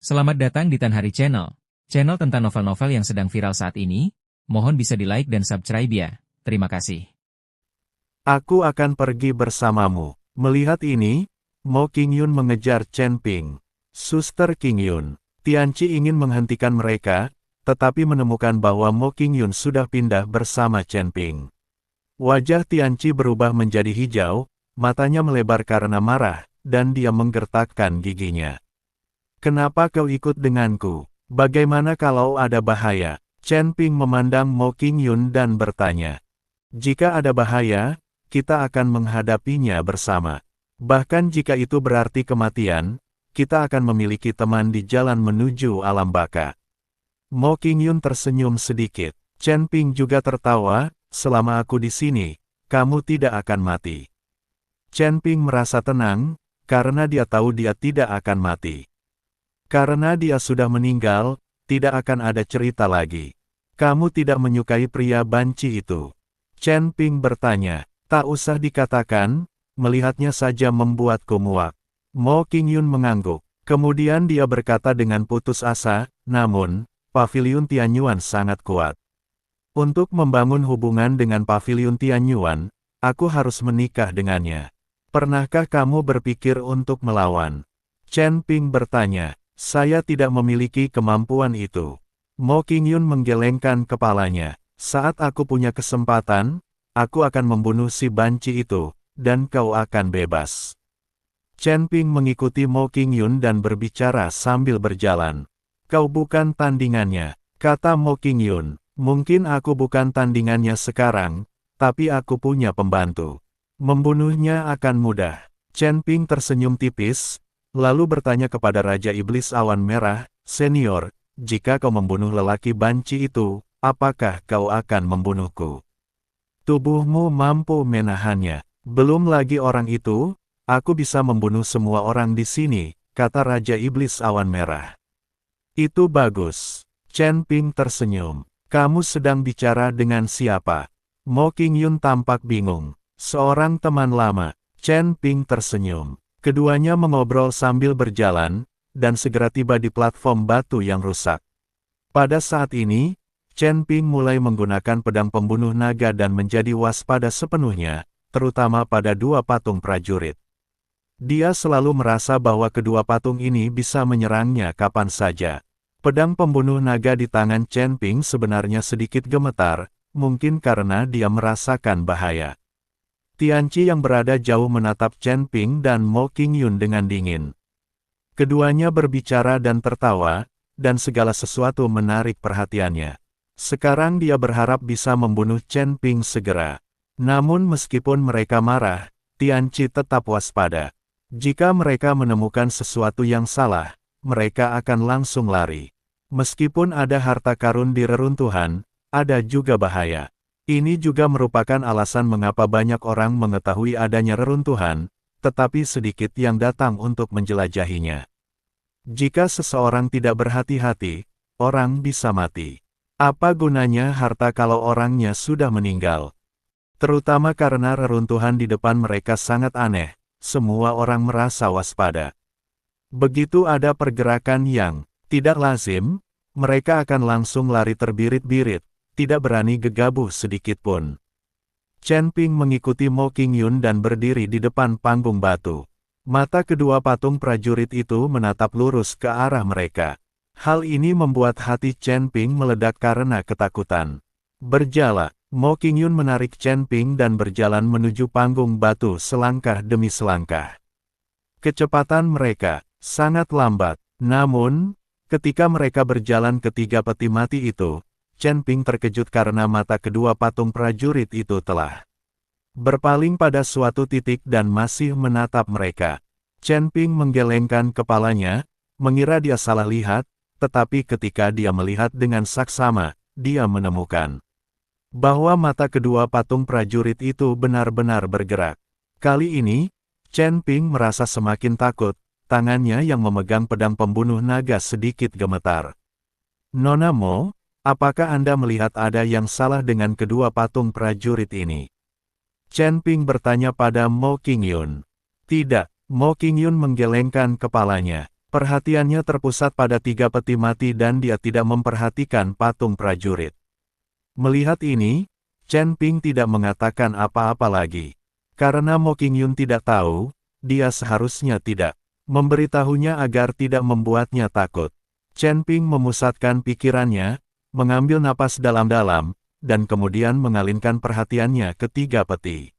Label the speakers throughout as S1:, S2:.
S1: Selamat datang di Tan Hari Channel. Channel tentang novel-novel yang sedang viral saat ini. Mohon bisa di-like dan subscribe ya. Terima kasih.
S2: Aku akan pergi bersamamu. Melihat ini, Mo Qingyun mengejar Chen Ping. Suster Qingyun. Tianqi ingin menghentikan mereka, tetapi menemukan bahwa Mo Qingyun sudah pindah bersama Chen Ping. Wajah Tianqi berubah menjadi hijau, matanya melebar karena marah, dan dia menggertakkan giginya. Kenapa kau ikut denganku? Bagaimana kalau ada bahaya? Chen Ping memandang Mo Qingyun dan bertanya. Jika ada bahaya, kita akan menghadapinya bersama. Bahkan jika itu berarti kematian, kita akan memiliki teman di jalan menuju alam baka. Mo Qingyun tersenyum sedikit. Chen Ping juga tertawa, selama aku di sini, kamu tidak akan mati. Chen Ping merasa tenang, karena dia tahu dia tidak akan mati. Karena dia sudah meninggal, tidak akan ada cerita lagi. Kamu tidak menyukai pria banci itu? Chen Ping bertanya. Tak usah dikatakan, melihatnya saja membuatku muak. Mo Qingyun mengangguk. Kemudian dia berkata dengan putus asa, namun, Paviliun Tianyuan sangat kuat. Untuk membangun hubungan dengan Paviliun Tianyuan, aku harus menikah dengannya. Pernahkah kamu berpikir untuk melawan? Chen Ping bertanya. Saya tidak memiliki kemampuan itu. Mo Qingyun menggelengkan kepalanya. Saat aku punya kesempatan, aku akan membunuh si banci itu, dan kau akan bebas. Chen Ping mengikuti Mo Qingyun dan berbicara sambil berjalan. Kau bukan tandingannya, kata Mo Qingyun. Mungkin aku bukan tandingannya sekarang, tapi aku punya pembantu. Membunuhnya akan mudah. Chen Ping tersenyum tipis, lalu bertanya kepada Raja Iblis Awan Merah, Senior, jika kau membunuh lelaki banci itu, apakah kau akan membunuhku? Tubuhmu mampu menahannya. Belum lagi orang itu, aku bisa membunuh semua orang di sini, kata Raja Iblis Awan Merah. Itu bagus. Chen Ping tersenyum. Kamu sedang bicara dengan siapa? Mo Qingyun tampak bingung. Seorang teman lama. Chen Ping tersenyum. Keduanya mengobrol sambil berjalan, dan segera tiba di platform batu yang rusak. Pada saat ini, Chen Ping mulai menggunakan pedang pembunuh naga dan menjadi waspada sepenuhnya, terutama pada dua patung prajurit. Dia selalu merasa bahwa kedua patung ini bisa menyerangnya kapan saja. Pedang pembunuh naga di tangan Chen Ping sebenarnya sedikit gemetar, mungkin karena dia merasakan bahaya. Tianqi yang berada jauh menatap Chen Ping dan Mo Qingyun dengan dingin. Keduanya berbicara dan tertawa, dan segala sesuatu menarik perhatiannya. Sekarang dia berharap bisa membunuh Chen Ping segera. Namun meskipun mereka marah, Tianqi tetap waspada. Jika mereka menemukan sesuatu yang salah, mereka akan langsung lari. Meskipun ada harta karun di reruntuhan, ada juga bahaya. Ini juga merupakan alasan mengapa banyak orang mengetahui adanya reruntuhan, tetapi sedikit yang datang untuk menjelajahinya. Jika seseorang tidak berhati-hati, orang bisa mati. Apa gunanya harta kalau orangnya sudah meninggal? Terutama karena reruntuhan di depan mereka sangat aneh, semua orang merasa waspada. Begitu ada pergerakan yang tidak lazim, mereka akan langsung lari terbirit-birit, tidak berani gegabah sedikit pun. Chen Ping mengikuti Mo Qingyun dan berdiri di depan panggung batu. Mata kedua patung prajurit itu menatap lurus ke arah mereka. Hal ini membuat hati Chen Ping meledak karena ketakutan. Berjalan, Mo Qingyun menarik Chen Ping dan berjalan menuju panggung batu selangkah demi selangkah. Kecepatan mereka sangat lambat, namun, ketika mereka berjalan ke tiga peti mati itu, Chen Ping terkejut karena mata kedua patung prajurit itu telah berpaling pada suatu titik dan masih menatap mereka. Chen Ping menggelengkan kepalanya, mengira dia salah lihat, tetapi ketika dia melihat dengan saksama, dia menemukan bahwa mata kedua patung prajurit itu benar-benar bergerak. Kali ini, Chen Ping merasa semakin takut, tangannya yang memegang pedang pembunuh naga sedikit gemetar. Nona Mo, apakah Anda melihat ada yang salah dengan kedua patung prajurit ini? Chen Ping bertanya pada Mo Qingyun. Tidak, Mo Qingyun menggelengkan kepalanya. Perhatiannya terpusat pada tiga peti mati dan dia tidak memperhatikan patung prajurit. Melihat ini, Chen Ping tidak mengatakan apa-apa lagi. Karena Mo Qingyun tidak tahu, dia seharusnya tidak memberitahunya agar tidak membuatnya takut. Chen Ping memusatkan pikirannya, mengambil napas dalam-dalam, dan kemudian mengalihkan perhatiannya ke tiga peti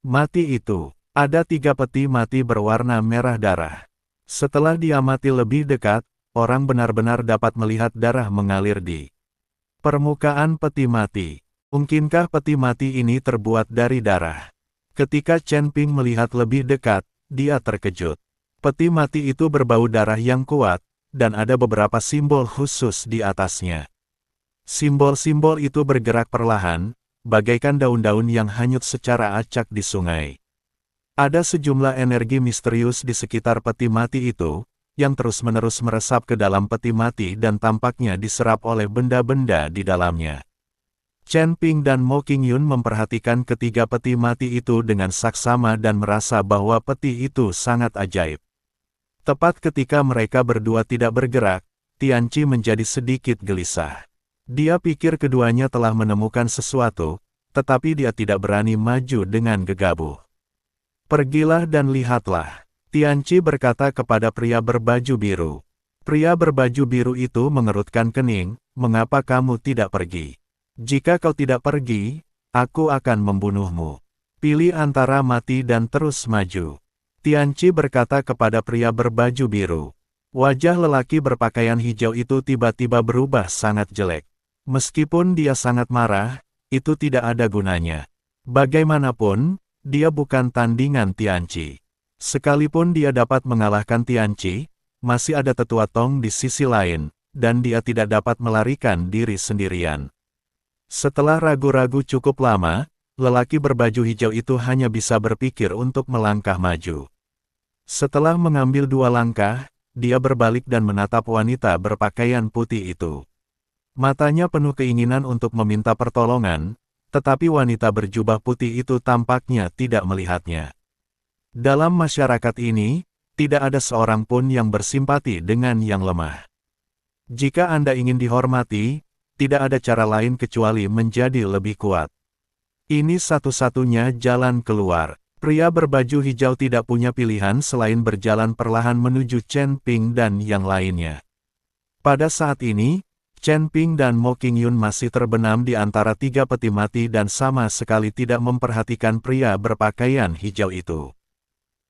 S2: mati itu. Ada tiga peti mati berwarna merah darah. Setelah diamati lebih dekat, orang benar-benar dapat melihat darah mengalir di permukaan peti mati. Mungkinkah peti mati ini terbuat dari darah? Ketika Chen Ping melihat lebih dekat, dia terkejut. Peti mati itu berbau darah yang kuat, dan ada beberapa simbol khusus di atasnya. Simbol-simbol itu bergerak perlahan, bagaikan daun-daun yang hanyut secara acak di sungai. Ada sejumlah energi misterius di sekitar peti mati itu, yang terus-menerus meresap ke dalam peti mati dan tampaknya diserap oleh benda-benda di dalamnya. Chen Ping dan Mo Qingyun memperhatikan ketiga peti mati itu dengan saksama dan merasa bahwa peti itu sangat ajaib. Tepat ketika mereka berdua tidak bergerak, Tianqi menjadi sedikit gelisah. Dia pikir keduanya telah menemukan sesuatu, tetapi dia tidak berani maju dengan gegabah. Pergilah dan lihatlah, Tianqi berkata kepada pria berbaju biru. Pria berbaju biru itu mengerutkan kening, mengapa kamu tidak pergi? Jika kau tidak pergi, aku akan membunuhmu. Pilih antara mati dan terus maju. Tianqi berkata kepada pria berbaju biru. Wajah lelaki berpakaian hijau itu tiba-tiba berubah sangat jelek. Meskipun dia sangat marah, itu tidak ada gunanya. Bagaimanapun, dia bukan tandingan Tianqi. Sekalipun dia dapat mengalahkan Tianqi, masih ada tetua Tong di sisi lain, dan dia tidak dapat melarikan diri sendirian. Setelah ragu-ragu cukup lama, lelaki berbaju hijau itu hanya bisa berpikir untuk melangkah maju. Setelah mengambil 2 langkah, dia berbalik dan menatap wanita berpakaian putih itu. Matanya penuh keinginan untuk meminta pertolongan, tetapi wanita berjubah putih itu tampaknya tidak melihatnya. Dalam masyarakat ini, tidak ada seorang pun yang bersimpati dengan yang lemah. Jika Anda ingin dihormati, tidak ada cara lain kecuali menjadi lebih kuat. Ini satu-satunya jalan keluar. Pria berbaju hijau tidak punya pilihan selain berjalan perlahan menuju Chen Ping dan yang lainnya. Pada saat ini, Chen Ping dan Mo Qingyun masih terbenam di antara tiga peti mati dan sama sekali tidak memperhatikan pria berpakaian hijau itu.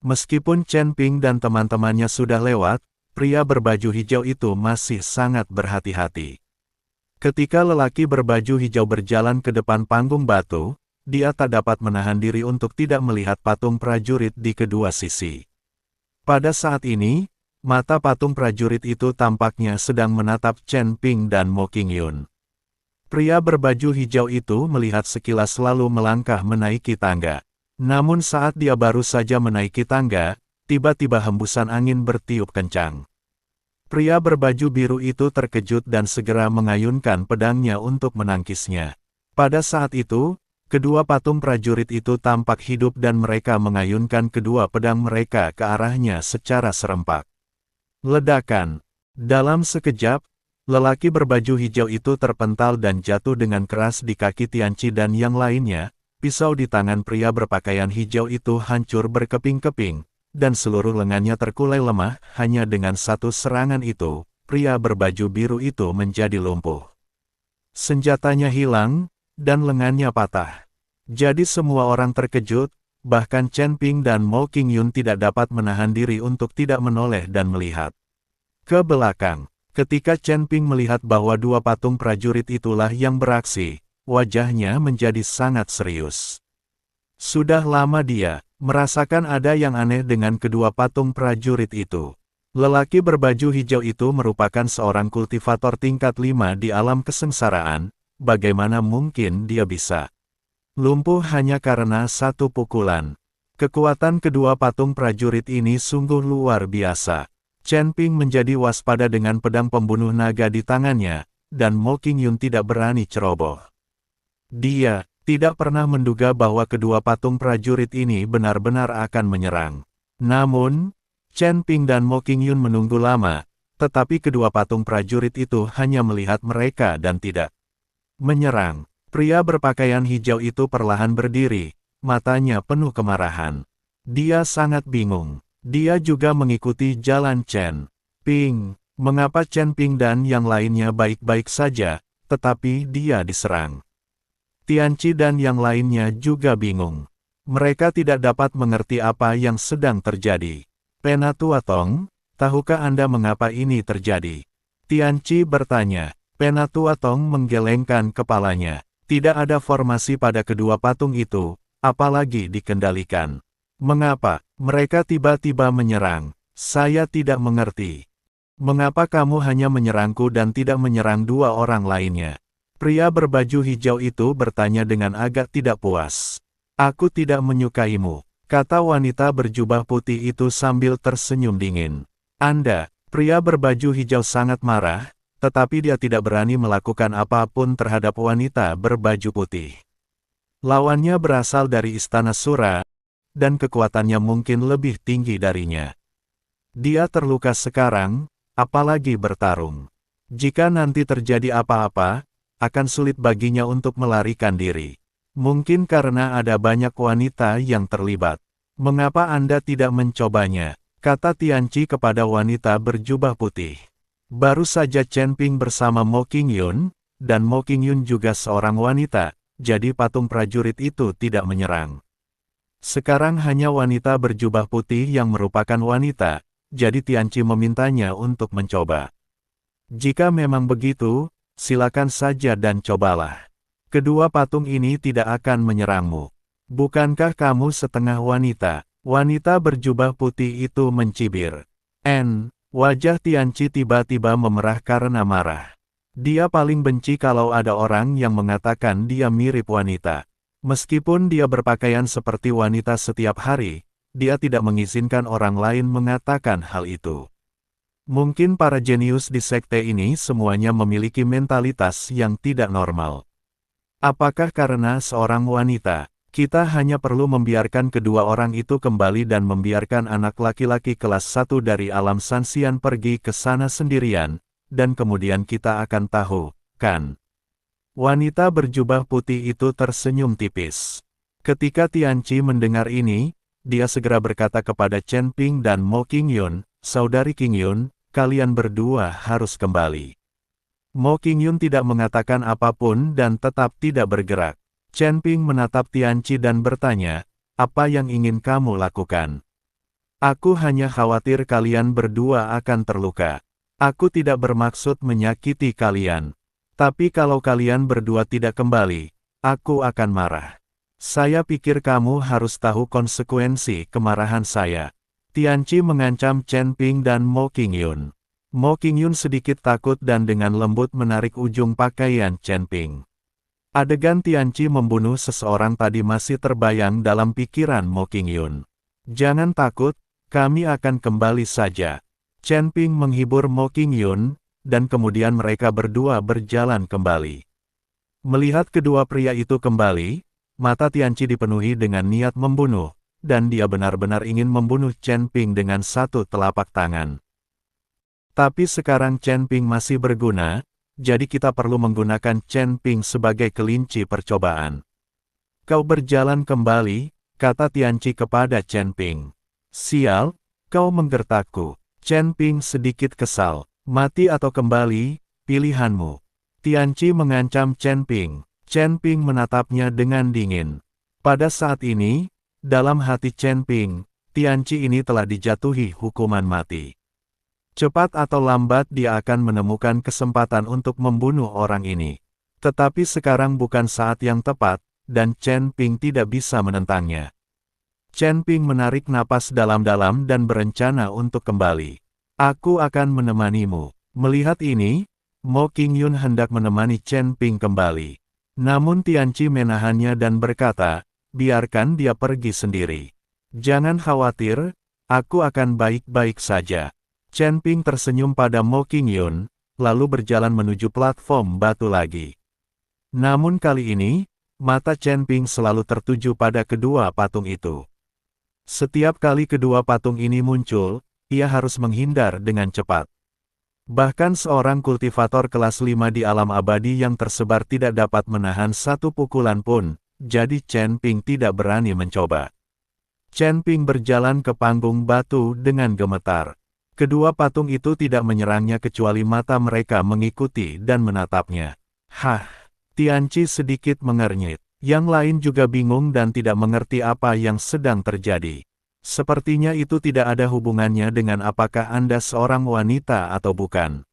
S2: Meskipun Chen Ping dan teman-temannya sudah lewat, pria berbaju hijau itu masih sangat berhati-hati. Ketika lelaki berbaju hijau berjalan ke depan panggung batu, dia tak dapat menahan diri untuk tidak melihat patung prajurit di kedua sisi. Pada saat ini, mata patung prajurit itu tampaknya sedang menatap Chen Ping dan Mo Qingyun. Pria berbaju hijau itu melihat sekilas lalu melangkah menaiki tangga. Namun saat dia baru saja menaiki tangga, tiba-tiba hembusan angin bertiup kencang. Pria berbaju biru itu terkejut dan segera mengayunkan pedangnya untuk menangkisnya. Pada saat itu, kedua patung prajurit itu tampak hidup dan mereka mengayunkan kedua pedang mereka ke arahnya secara serempak. Ledakan. Dalam sekejap, lelaki berbaju hijau itu terpental dan jatuh dengan keras di kaki Tianqi dan yang lainnya. Pisau di tangan pria berpakaian hijau itu hancur berkeping-keping, dan seluruh lengannya terkulai lemah. Hanya dengan satu serangan itu, pria berbaju biru itu menjadi lumpuh. Senjatanya hilang, dan lengannya patah. Jadi semua orang terkejut. Bahkan Chen Ping dan Mo Qingyun tidak dapat menahan diri untuk tidak menoleh dan melihat ke belakang. Ketika Chen Ping melihat bahwa dua patung prajurit itulah yang beraksi, wajahnya menjadi sangat serius. Sudah lama dia merasakan ada yang aneh dengan kedua patung prajurit itu. Lelaki berbaju hijau itu merupakan seorang kultivator tingkat 5 di alam kesengsaraan. Bagaimana mungkin dia bisa lumpuh hanya karena satu pukulan? Kekuatan kedua patung prajurit ini sungguh luar biasa. Chen Ping menjadi waspada dengan pedang pembunuh naga di tangannya, dan Mo Qingyun tidak berani ceroboh. Dia tidak pernah menduga bahwa kedua patung prajurit ini benar-benar akan menyerang. Namun, Chen Ping dan Mo Qingyun menunggu lama, tetapi kedua patung prajurit itu hanya melihat mereka dan tidak menyerang. Pria berpakaian hijau itu perlahan berdiri, matanya penuh kemarahan. Dia sangat bingung. Dia juga mengikuti jalan Chen Ping. Mengapa Chen Ping dan yang lainnya baik-baik saja, tetapi dia diserang? Tianqi dan yang lainnya juga bingung. Mereka tidak dapat mengerti apa yang sedang terjadi. Penatua Tong, tahukah Anda mengapa ini terjadi? Tianqi bertanya. Penatua Tong menggelengkan kepalanya. Tidak ada formasi pada kedua patung itu, apalagi dikendalikan. Mengapa mereka tiba-tiba menyerang? Saya tidak mengerti. Mengapa kamu hanya menyerangku dan tidak menyerang dua orang lainnya? Pria berbaju hijau itu bertanya dengan agak tidak puas. Aku tidak menyukaimu, kata wanita berjubah putih itu sambil tersenyum dingin. Anda, pria berbaju hijau sangat marah, tetapi dia tidak berani melakukan apapun terhadap wanita berbaju putih. Lawannya berasal dari Istana Sura, dan kekuatannya mungkin lebih tinggi darinya. Dia terluka sekarang, apalagi bertarung. Jika nanti terjadi apa-apa, akan sulit baginya untuk melarikan diri. Mungkin karena ada banyak wanita yang terlibat. Mengapa Anda tidak mencobanya? Kata Tianqi kepada wanita berjubah putih. Baru saja Chen Ping bersama Mo Qingyun, dan Mo Qingyun juga seorang wanita, jadi patung prajurit itu tidak menyerang. Sekarang hanya wanita berjubah putih yang merupakan wanita, jadi Tianqi memintanya untuk mencoba. Jika memang begitu, silakan saja dan cobalah. Kedua patung ini tidak akan menyerangmu. Bukankah kamu setengah wanita? Wanita berjubah putih itu mencibir. Wajah Tianqi tiba-tiba memerah karena marah. Dia paling benci kalau ada orang yang mengatakan dia mirip wanita. Meskipun dia berpakaian seperti wanita setiap hari, dia tidak mengizinkan orang lain mengatakan hal itu. Mungkin para jenius di sekte ini semuanya memiliki mentalitas yang tidak normal. Apakah karena seorang wanita, kita hanya perlu membiarkan kedua orang itu kembali dan membiarkan anak laki-laki kelas 1 dari alam Sanxian pergi ke sana sendirian, dan kemudian kita akan tahu, kan? Wanita berjubah putih itu tersenyum tipis. Ketika Tianqi mendengar ini, dia segera berkata kepada Chen Ping dan Mo Qingyun, Saudari Qingyun, kalian berdua harus kembali. Mo Qingyun tidak mengatakan apapun dan tetap tidak bergerak. Chen Ping menatap Tianqi dan bertanya, apa yang ingin kamu lakukan? Aku hanya khawatir kalian berdua akan terluka. Aku tidak bermaksud menyakiti kalian. Tapi kalau kalian berdua tidak kembali, aku akan marah. Saya pikir kamu harus tahu konsekuensi kemarahan saya. Tianqi mengancam Chen Ping dan Mo Qingyun. Mo Qingyun sedikit takut dan dengan lembut menarik ujung pakaian Chen Ping. Adegan Tianqi membunuh seseorang tadi masih terbayang dalam pikiran Mo Qingyun. Jangan takut, kami akan kembali saja. Chen Ping menghibur Mo Qingyun, dan kemudian mereka berdua berjalan kembali. Melihat kedua pria itu kembali, mata Tianqi dipenuhi dengan niat membunuh, dan dia benar-benar ingin membunuh Chen Ping dengan satu telapak tangan. Tapi sekarang Chen Ping masih berguna, jadi kita perlu menggunakan Chen Ping sebagai kelinci percobaan. Kau berjalan kembali, kata Tianqi kepada Chen Ping. Sial, kau menggertakku. Chen Ping sedikit kesal. Mati atau kembali, pilihanmu. Tianqi mengancam Chen Ping. Chen Ping menatapnya dengan dingin. Pada saat ini, dalam hati Chen Ping, Tianqi ini telah dijatuhi hukuman mati. Cepat atau lambat dia akan menemukan kesempatan untuk membunuh orang ini. Tetapi sekarang bukan saat yang tepat, dan Chen Ping tidak bisa menentangnya. Chen Ping menarik napas dalam-dalam dan berencana untuk kembali. Aku akan menemanimu. Melihat ini, Mo Qingyun hendak menemani Chen Ping kembali. Namun Tianqi menahannya dan berkata, biarkan dia pergi sendiri. Jangan khawatir, aku akan baik-baik saja. Chen Ping tersenyum pada Mo Qingyun, lalu berjalan menuju platform batu lagi. Namun kali ini, mata Chen Ping selalu tertuju pada kedua patung itu. Setiap kali kedua patung ini muncul, ia harus menghindar dengan cepat. Bahkan seorang kultivator kelas 5 di alam abadi yang tersebar tidak dapat menahan satu pukulan pun, jadi Chen Ping tidak berani mencoba. Chen Ping berjalan ke panggung batu dengan gemetar. Kedua patung itu tidak menyerangnya kecuali mata mereka mengikuti dan menatapnya. Hah! Tianqi sedikit mengernyit. Yang lain juga bingung dan tidak mengerti apa yang sedang terjadi. Sepertinya itu tidak ada hubungannya dengan apakah Anda seorang wanita atau bukan.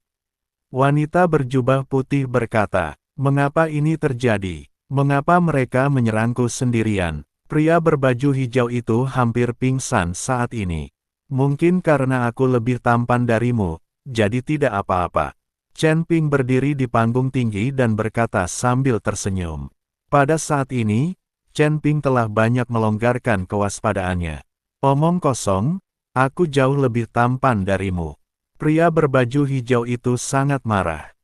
S2: Wanita berjubah putih berkata, "Mengapa ini terjadi? Mengapa mereka menyerangku sendirian?" Pria berbaju hijau itu hampir pingsan saat ini. "Mungkin karena aku lebih tampan darimu, jadi tidak apa-apa." Chen Ping berdiri di panggung tinggi dan berkata sambil tersenyum. Pada saat ini, Chen Ping telah banyak melonggarkan kewaspadaannya. "Omong kosong, aku jauh lebih tampan darimu." Pria berbaju hijau itu sangat marah.